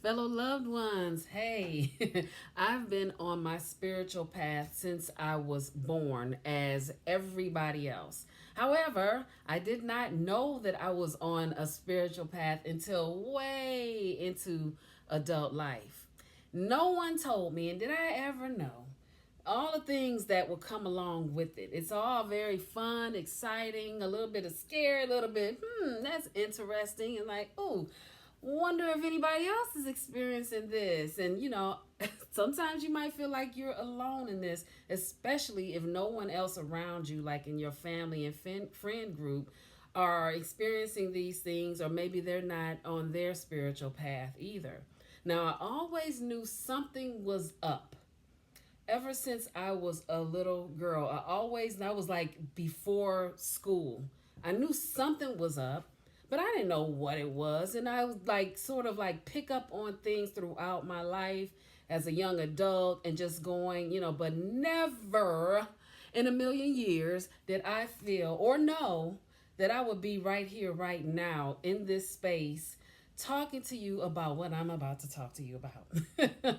Fellow loved ones, hey, I've been on my spiritual path since I was born, as everybody else. However, I did not know that I was on a spiritual path until way into adult life. No one told me, and did I ever know? All the things that will come along with it. It's all very fun, exciting, a little bit of scary, a little bit, that's interesting, and like, oh, wonder if anybody else is experiencing this. And sometimes you might feel like you're alone in this, especially if no one else around you, like in your family and friend group, are experiencing these things, or maybe they're not on their spiritual path either. Now, I always knew something was up ever since I was a little girl. That was like before school. I knew something was up, but I didn't know what it was. And I was like, sort of like pick up on things throughout my life as a young adult and just going, but never in a million years did I feel or know that I would be right here, right now, in this space, talking to you about what I'm about to talk to you about.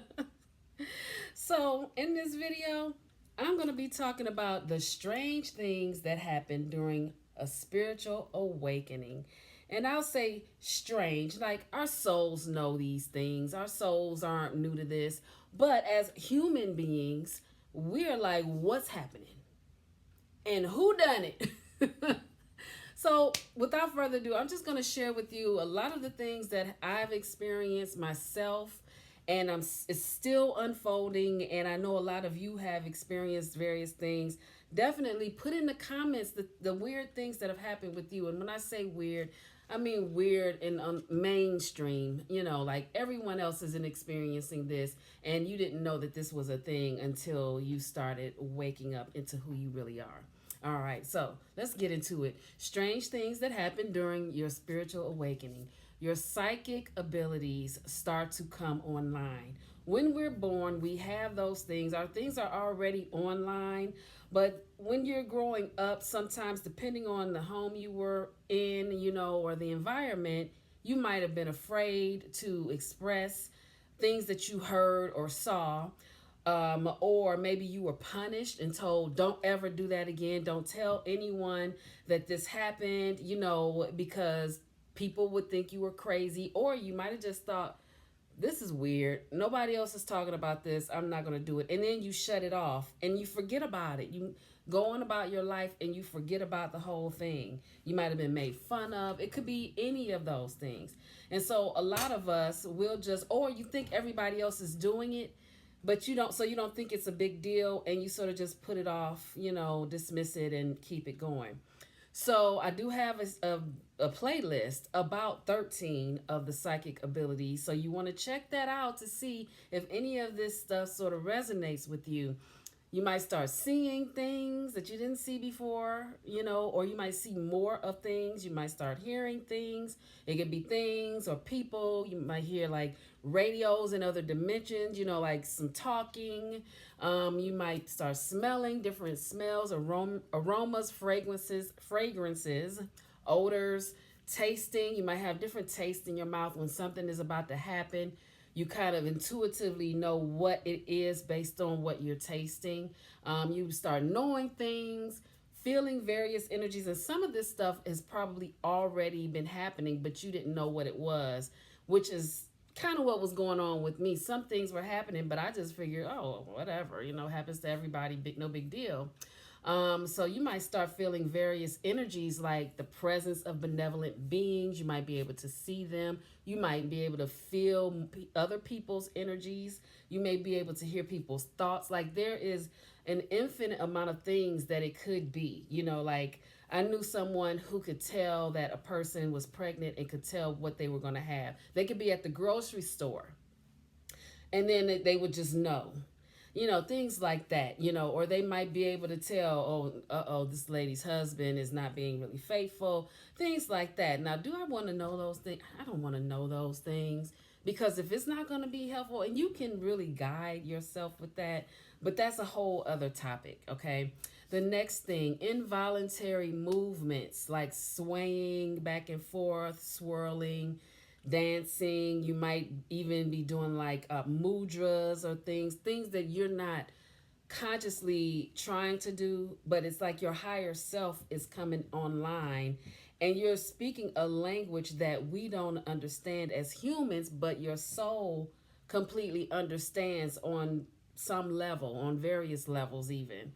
So, in this video, I'm going to be talking about the strange things that happen during a spiritual awakening. And I'll say strange, like our souls know these things. Our souls aren't new to this. But as human beings, we're like, what's happening? And who done it? So, without further ado, I'm just going to share with you a lot of the things that I've experienced myself, and it's still unfolding. And I know a lot of you have experienced various things. Definitely put in the comments the weird things that have happened with you. And when I say weird, I mean weird and mainstream. Like everyone else isn't experiencing this, and you didn't know that this was a thing until you started waking up into who you really are. All right, so let's get into it. Strange things that happen during your spiritual awakening. Your psychic abilities start to come online. When we're born, we have those things. Our things are already online, but when you're growing up, sometimes depending on the home you were in, or the environment, you might have been afraid to express things that you heard or saw, or maybe you were punished and told, don't ever do that again. Don't tell anyone that this happened, because people would think you were crazy. Or you might have just thought, this is weird. Nobody else is talking about this. I'm not going to do it. And then you shut it off and you forget about it. You go on about your life and you forget about the whole thing. You might have been made fun of. It could be any of those things. And so a lot of us will just, or you think everybody else is doing it, but you don't, so you don't think it's a big deal, and you sort of just put it off, dismiss it and keep it going. So I do have a playlist about 13 of the psychic abilities. So you want to check that out to see if any of this stuff sort of resonates with you. You might start seeing things that you didn't see before, or you might see more of things. You might start hearing things. It could be things or people. You might hear like radios in other dimensions, like some talking. You might start smelling different smells, aromas, fragrances, odors, tasting. You might have different tastes in your mouth when something is about to happen. You kind of intuitively know what it is based on what you're tasting. You start knowing things, feeling various energies, and some of this stuff has probably already been happening, but you didn't know what it was, which is kind of what was going on with me. Some things were happening, but I just figured, oh, whatever, happens to everybody, no big deal. So you might start feeling various energies like the presence of benevolent beings. You might be able to see them. You might be able to feel other people's energies. You may be able to hear people's thoughts. Like there is an infinite amount of things that it could be. Like I knew someone who could tell that a person was pregnant and could tell what they were going to have. They could be at the grocery store and then they would just know, things like that, or they might be able to tell, oh, this lady's husband is not being really faithful, things like that. Now, do I want to know those things? I don't want to know those things, because if it's not going to be helpful, and you can really guide yourself with that, but that's a whole other topic, okay? The next thing, involuntary movements like swaying back and forth, swirling, dancing. You might even be doing like mudras or things that you're not consciously trying to do, but it's like your higher self is coming online and you're speaking a language that we don't understand as humans, but your soul completely understands on some level, on various levels, even.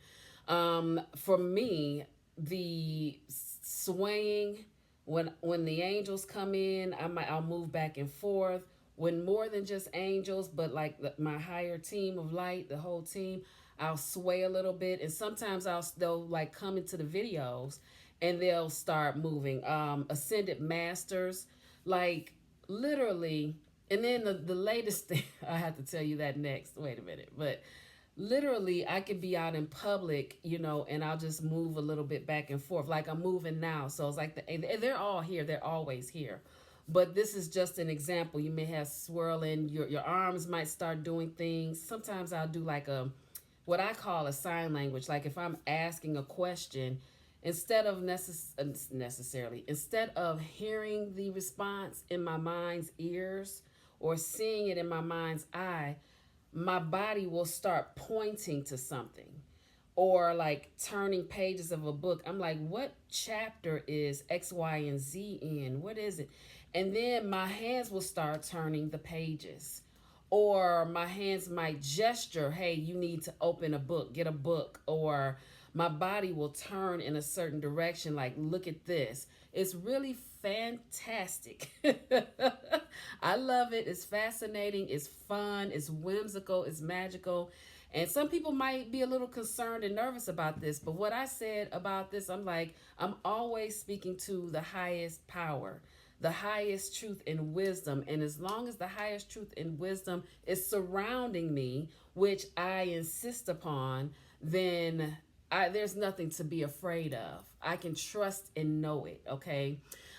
For me, the swaying when the angels come in, I'll move back and forth. When more than just angels, but like my higher team of light, the whole team, I'll sway a little bit, and sometimes they'll like come into the videos, and they'll start moving. Ascended masters, like literally, and then the latest thing I have to tell you that next. Wait a minute, but literally I could be out in public, and I'll just move a little bit back and forth like I'm moving now. So it's like and they're all here, they're always here, but this is just an example. You may have swirling, your arms might start doing things. Sometimes I'll do like a what I call a sign language. Like if I'm asking a question, instead of necessarily, instead of hearing the response in my mind's ears or seeing it in my mind's eye, my body will start pointing to something or like turning pages of a book. I'm like, what chapter is X, Y, and Z in? What is it? And then my hands will start turning the pages. Or my hands might gesture, hey, you need to open a book, get a book. Or my body will turn in a certain direction, like, look at this. It's really fantastic. I love it. It's fascinating. It's fun. It's whimsical. It's magical. And some people might be a little concerned and nervous about this. But what I said about this, I'm like, I'm always speaking to the highest power, the highest truth and wisdom. And as long as the highest truth and wisdom is surrounding me, which I insist upon, then there's nothing to be afraid of. I can trust and know it, okay?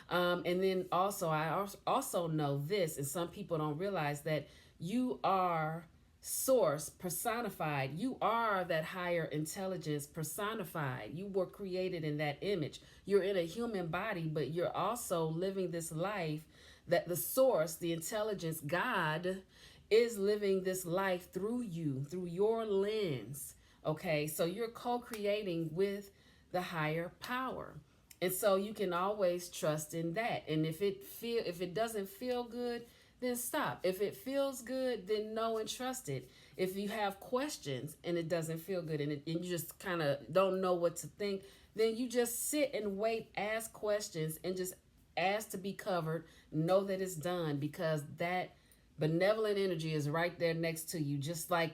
And then also, I also know this, and some people don't realize that you are source personified. You are that higher intelligence personified. You were created in that image. You're in a human body, but you're also living this life that the source, the intelligence, God, is living this life through you, through your lens. Okay, so you're co-creating with the higher power. And so you can always trust in that. And if it doesn't feel good, then stop. If it feels good, then know and trust it. If you have questions and it doesn't feel good, and you just kind of don't know what to think, then you just sit and wait, ask questions, and just ask to be covered. Know that it's done, because that benevolent energy is right there next to you. Just like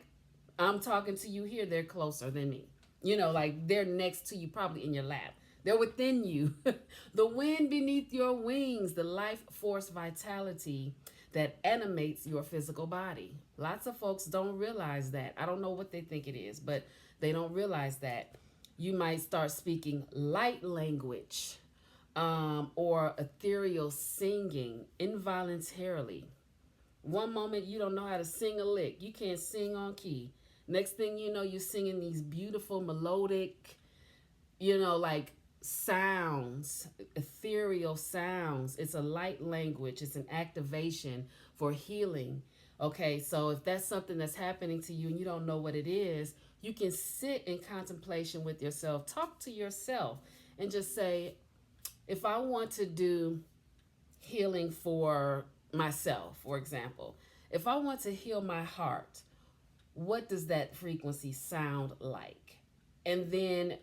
I'm talking to you here, they're closer than me. Like they're next to you, probably in your lap. They're within you. The wind beneath your wings, the life force vitality that animates your physical body. Lots of folks don't realize that. I don't know what they think it is, but they don't realize that. You might start speaking light language, or ethereal singing involuntarily. One moment you don't know how to sing a lick. You can't sing on key. Next thing you know, you're singing these beautiful melodic, like sounds, ethereal sounds. It's a light language. It's an activation for healing. Okay, so if that's something that's happening to you and you don't know what it is, you can sit in contemplation with yourself. Talk to yourself and just say, if I want to do healing for myself, for example, if I want to heal my heart, what does that frequency sound like? And then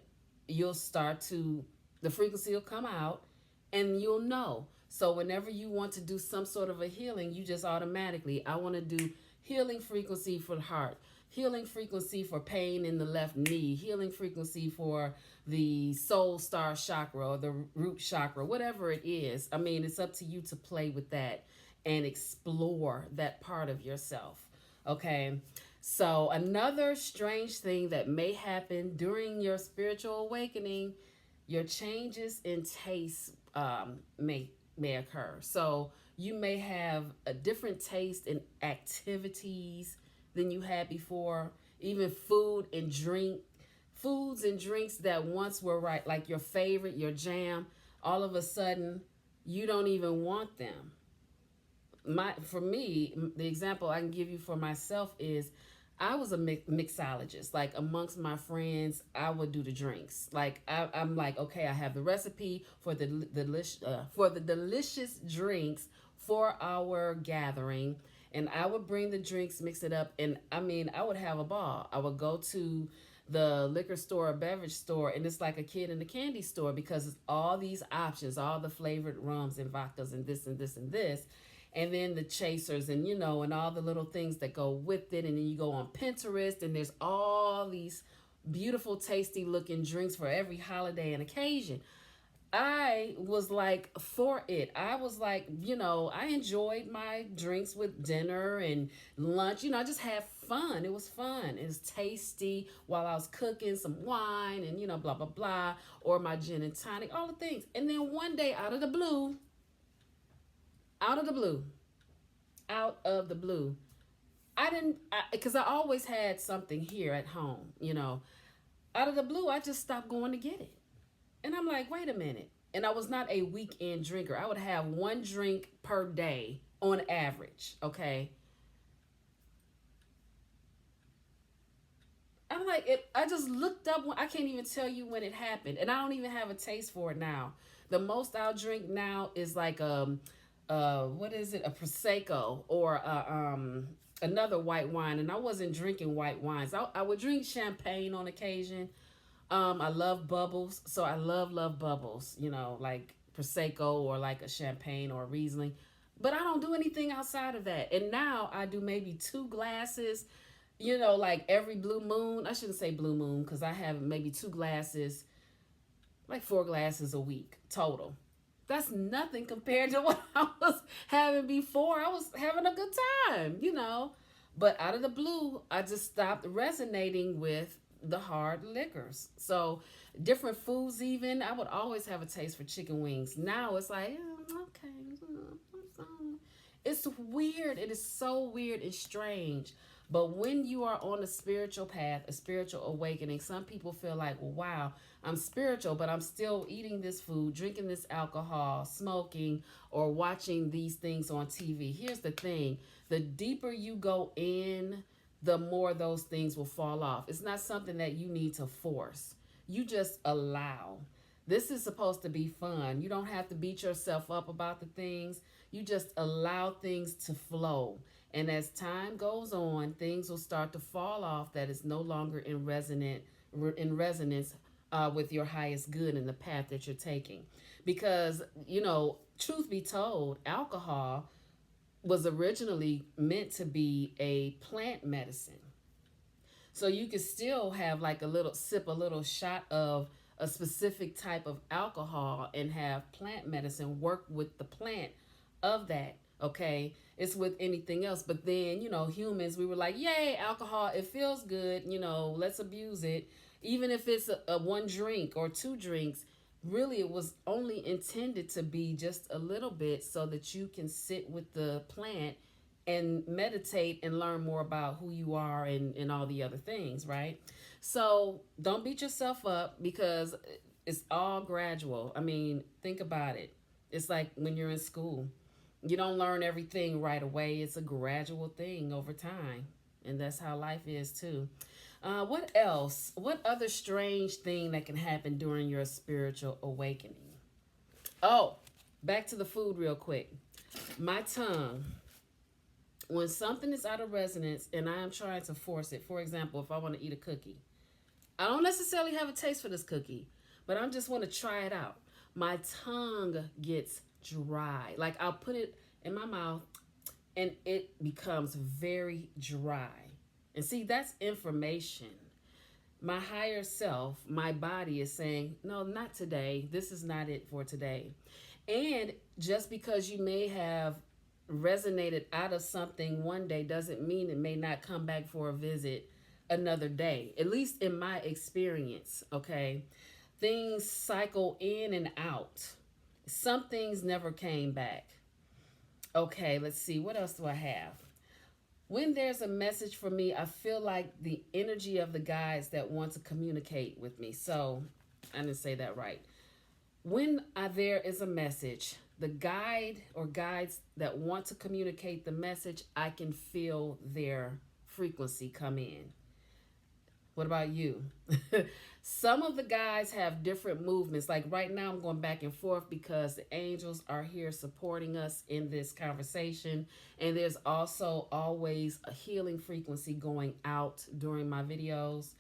you'll start to, the frequency will come out and you'll know. So whenever you want to do some sort of a healing, you just automatically, I want to do healing frequency for the heart, healing frequency for pain in the left knee, healing frequency for the soul star chakra or the root chakra, whatever it is. I mean, it's up to you to play with that and explore that part of yourself. Okay. So another strange thing that may happen during your spiritual awakening, your changes in taste may occur. So you may have a different taste in activities than you had before. Even foods and drinks that once were right, like your favorite, your jam, all of a sudden you don't even want them. For me, the example I can give you for myself is I was a mixologist. Like amongst my friends, I would do the drinks. Like I'm like, okay, I have the recipe for the delicious drinks for our gathering, and I would bring the drinks, mix it up, and I mean, I would have a ball. I would go to the liquor store or beverage store, and it's like a kid in the candy store because it's all these options, all the flavored rums and vodkas and this and this and this, and then the chasers, and and all the little things that go with it. And then you go on Pinterest, and there's all these beautiful tasty looking drinks for every holiday and occasion. I was like for it. I was like, I enjoyed my drinks with dinner and lunch. I just had fun. It was fun. It was tasty while I was cooking some wine and, blah, blah, blah, or my gin and tonic, all the things. And then one day, out of the blue, out of the blue, I didn't, because I always had something here at home. Out of the blue, I just stopped going to get it. And I'm like, wait a minute. And I was not a weekend drinker. I would have one drink per day on average. Okay. I'm like, I just looked up. I can't even tell you when it happened. And I don't even have a taste for it now. The most I'll drink now is like, what is it? A Prosecco or another white wine. And I wasn't drinking white wines. I would drink champagne on occasion. I love bubbles, so I love bubbles. Like prosecco or like a champagne or a Riesling, but I don't do anything outside of that. And now I do maybe 2 glasses. Like every blue moon. I shouldn't say blue moon because I have maybe 2 glasses, like 4 glasses a week total. That's nothing compared to what I was having before. I was having a good time. But out of the blue, I just stopped resonating with the hard liquors. So different foods, even I would always have a taste for chicken wings. Now it's like, okay, it's weird. It is so weird and strange. But when you are on a spiritual path, a spiritual awakening, some people feel like, well, wow, I'm spiritual, but I'm still eating this food, drinking this alcohol, smoking, or watching these things on TV. Here's the thing: the deeper you go in, the more those things will fall off. It's not something that you need to force. You just allow. This is supposed to be fun. You don't have to beat yourself up about the things. You just allow things to flow. And as time goes on, things will start to fall off that is no longer in resonance with your highest good and the path that you're taking. Because, truth be told, alcohol was originally meant to be a plant medicine. So you could still have like a little shot of a specific type of alcohol and have plant medicine work with the plant of that. Okay. It's with anything else. But then, humans, we were like, yay, alcohol, it feels good. Let's abuse it. Even if it's a 1 drink or 2 drinks, really it was only intended to be just a little bit so that you can sit with the plant and meditate and learn more about who you are and all the other things, right? So don't beat yourself up because it's all gradual. I mean, think about it. It's like when you're in school. You don't learn everything right away. It's a gradual thing over time. And that's how life is too. What else? What other strange thing that can happen during your spiritual awakening? Oh, back to the food real quick. My tongue. When something is out of resonance and I am trying to force it, for example, if I want to eat a cookie, I don't necessarily have a taste for this cookie, but I just want to try it out. My tongue gets dry. Like I'll put it in my mouth and it becomes very dry. And see, that's information. My higher self, my body is saying, no, not today. This is not it for today. And just because you may have resonated out of something one day doesn't mean it may not come back for a visit another day. At least in my experience, okay? Things cycle in and out. Some things never came back. Okay, let's see. What else do I have? When there's a message for me, I feel like the energy of the guides that want to communicate with me. So, I didn't say that right. When there is a message, the guide or guides that want to communicate the message, I can feel their frequency come in. What about you? Some of the guys have different movements. Like right now, I'm going back and forth because the angels are here supporting us in this conversation. And there's also always a healing frequency going out during my videos.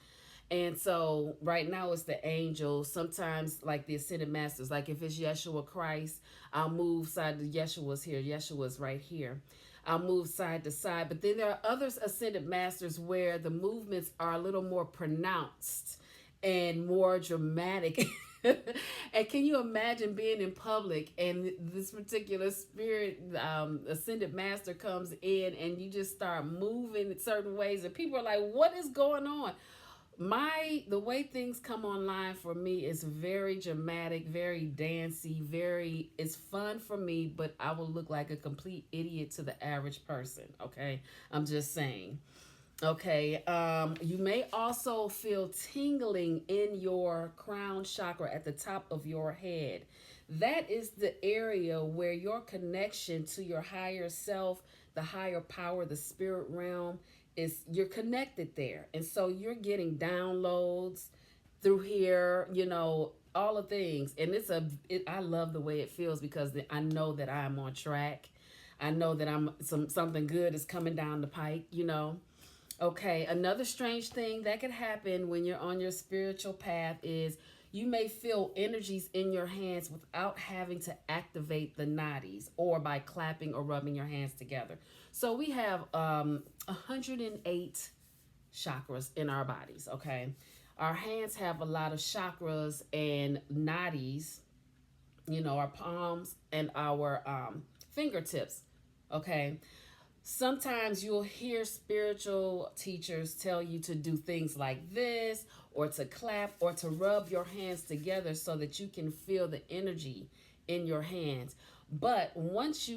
And so right now it's the angels. Sometimes like the ascended masters, like if it's Yeshua Christ, I'll move side to Yeshua's here. Yeshua's right here. I'll move side to side. But then there are others ascended masters where the movements are a little more pronounced and more dramatic. And can you imagine being in public and this particular spirit ascended master comes in and you just start moving in certain ways and people are like, what is going on? The way things come online for me is very dramatic, very dancey, very it's fun for me, but I will look like a complete idiot to the average person. Okay, I'm just saying. Okay, you may also feel tingling in your crown chakra at the top of your head. That is the area where your connection to your higher self, the higher power, the spirit realm, is you're connected there. And so you're getting downloads through here, all the things. And I love the way it feels because I know that I'm on track. I know that something good is coming down the pike. Okay, another strange thing that could happen when you're on your spiritual path is you may feel energies in your hands without having to activate the nadis or by clapping or rubbing your hands together. So we have 108 chakras in our bodies, okay? Our hands have a lot of chakras and nadis, our palms and our fingertips, okay? Sometimes you'll hear spiritual teachers tell you to do things like this or to clap or to rub your hands together so that you can feel the energy in your hands. But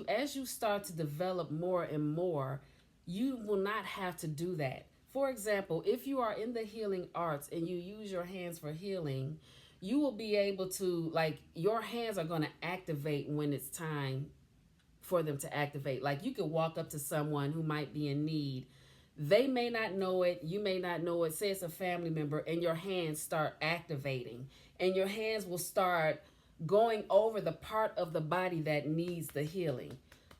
as you start to develop more and more, you will not have to do that. For example, if you are in the healing arts and you use your hands for healing, you will be able to, your hands are going to activate when it's time for them to activate. Like you could walk up to someone who might be in need. They may not know it. You may not know it. Say it's a family member and your hands start activating and your hands will start going over the part of the body that needs the healing.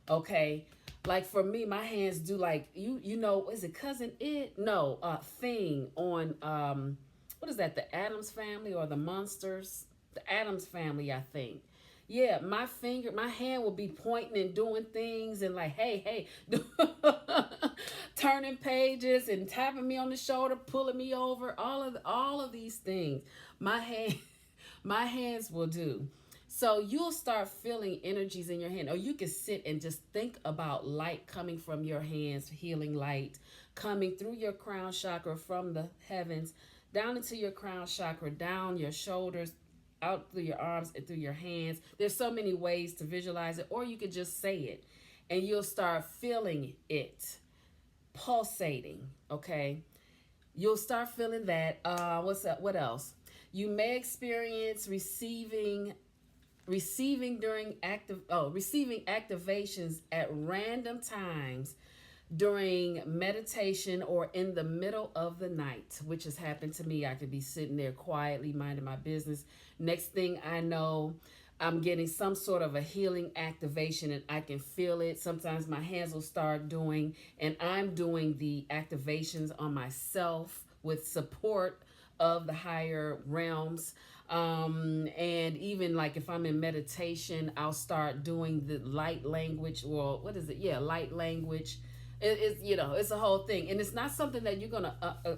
Okay. Like for me, my hands do is it cousin it? No, thing on, what is that? The Addams family or the Monsters? The Addams family, I think. Yeah, my hand will be pointing and doing things and like, hey, turning pages and tapping me on the shoulder, pulling me over, all of these things. My hand, my hands will do. So you'll start feeling energies in your hand, or you can sit and just think about light coming from your hands, healing light coming through your crown chakra from the heavens down into your crown chakra, down your shoulders, out through your arms and through your hands. There's so many ways to visualize it, or you could just say it and you'll start feeling it pulsating. Okay, you'll start feeling that. What's up? What else? You may experience receiving receiving activations at random times during meditation or in the middle of the night, which has happened to me. I could be sitting there quietly minding my business. Next thing I know, I'm getting some sort of a healing activation and I can feel it. Sometimes my hands will start doing, and I'm doing the activations on myself with support of the higher realms. And even like if I'm in meditation, I'll start doing the light language, or what is it? Yeah, light language. It's a whole thing, and it's not something that you're gonna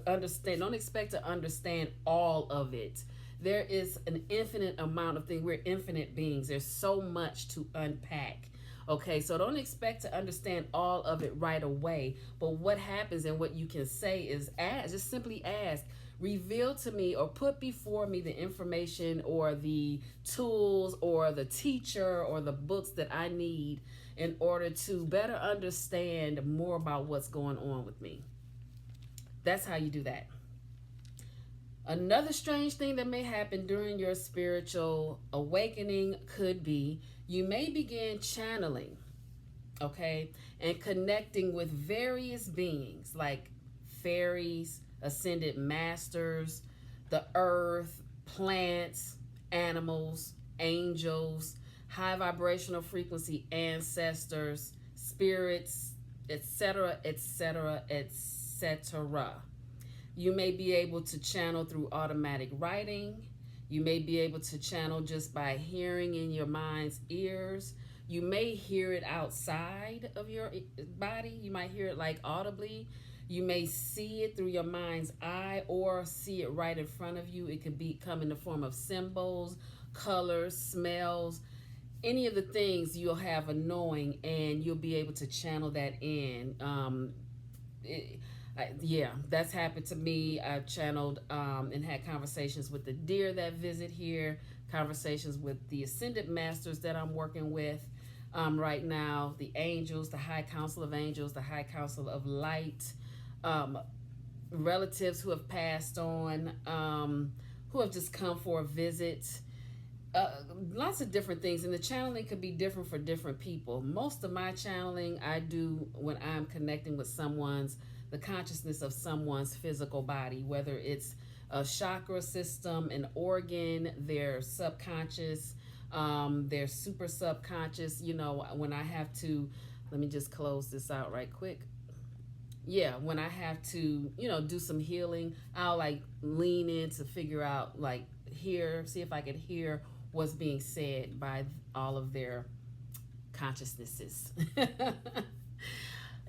understand. Don't expect to understand all of it. There is an infinite amount of things. We're infinite beings. There's so much to unpack. Okay, so don't expect to understand all of it right away. But what happens and what you can say is just simply ask, reveal to me or put before me the information or the tools or the teacher or the books that I need in order to better understand more about what's going on with me. That's how you do that. Another strange thing that may happen during your spiritual awakening could be you may begin channeling, okay, and connecting with various beings like fairies, ascended masters, the earth, plants, animals, angels, high vibrational frequency ancestors, spirits, etc., etc., etc. You may be able to channel through automatic writing. You may be able to channel just by hearing in your mind's ears. You may hear it outside of your body. You might hear it like audibly. You may see it through your mind's eye or see it right in front of you. It could come in the form of symbols, colors, smells, any of the things you'll have a knowing, and you'll be able to channel that in. Yeah, that's happened to me. I've channeled and had conversations with the deer that visit here, conversations with the ascended masters that I'm working with right now, the angels, the high council of angels, the high council of light, um, relatives who have passed on, who have just come for a visit. Lots of different things, and the channeling could be different for different people. Most of my channeling I do when I'm connecting with the consciousness of someone's physical body, whether it's a chakra system, an organ, their subconscious, their super subconscious. You know, when I have to, let me just close this out right quick. Yeah, when I have to, do some healing, I'll like lean in to figure out, like, see if I can hear what's being said by all of their consciousnesses.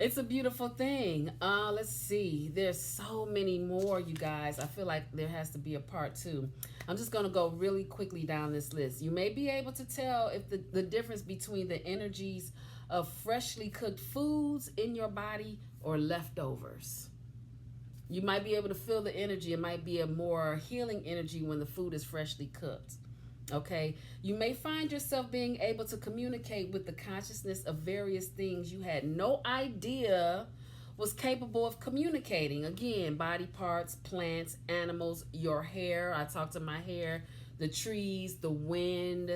It's a beautiful thing. Let's see. There's so many more, you guys. I feel like there has to be a part two. I'm just going to go really quickly down this list. You may be able to tell if the difference between the energies of freshly cooked foods in your body or leftovers. You might be able to feel the energy. It might be a more healing energy when the food is freshly cooked. Okay, you may find yourself being able to communicate with the consciousness of various things you had no idea was capable of communicating. Again, body parts, plants, animals, your hair. I talk to my hair, the trees, the wind.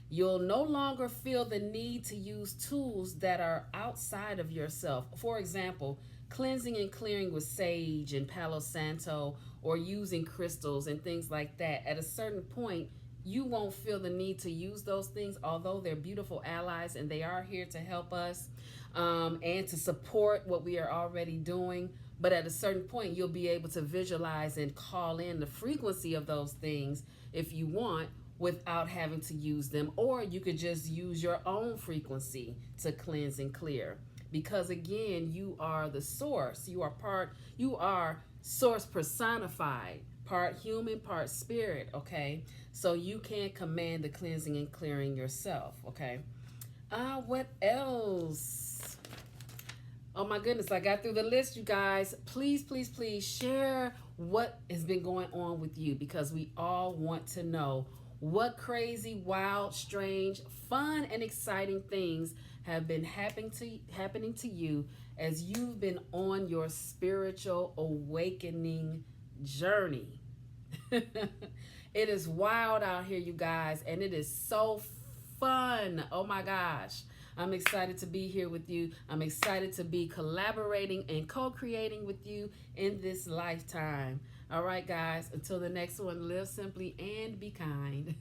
You'll no longer feel the need to use tools that are outside of yourself. For example, cleansing and clearing with sage and Palo Santo, or using crystals and things like that. At a certain point, you won't feel the need to use those things, although they're beautiful allies and they are here to help us and to support what we are already doing. But at a certain point, you'll be able to visualize and call in the frequency of those things if you want, without having to use them. Or you could just use your own frequency to cleanse and clear. Because again, you are the source. You are source personified, part human, part spirit, okay? So you can command the cleansing and clearing yourself, okay? What else? Oh my goodness, I got through the list, you guys. Please, please, please share what has been going on with you, because we all want to know what crazy, wild, strange, fun, and exciting things have been happening to you as you've been on your spiritual awakening journey. It is wild out here, you guys, and it is so fun. Oh my gosh. I'm excited to be here with you. I'm excited to be collaborating and co-creating with you in this lifetime. All right, guys, until the next one, live simply and be kind.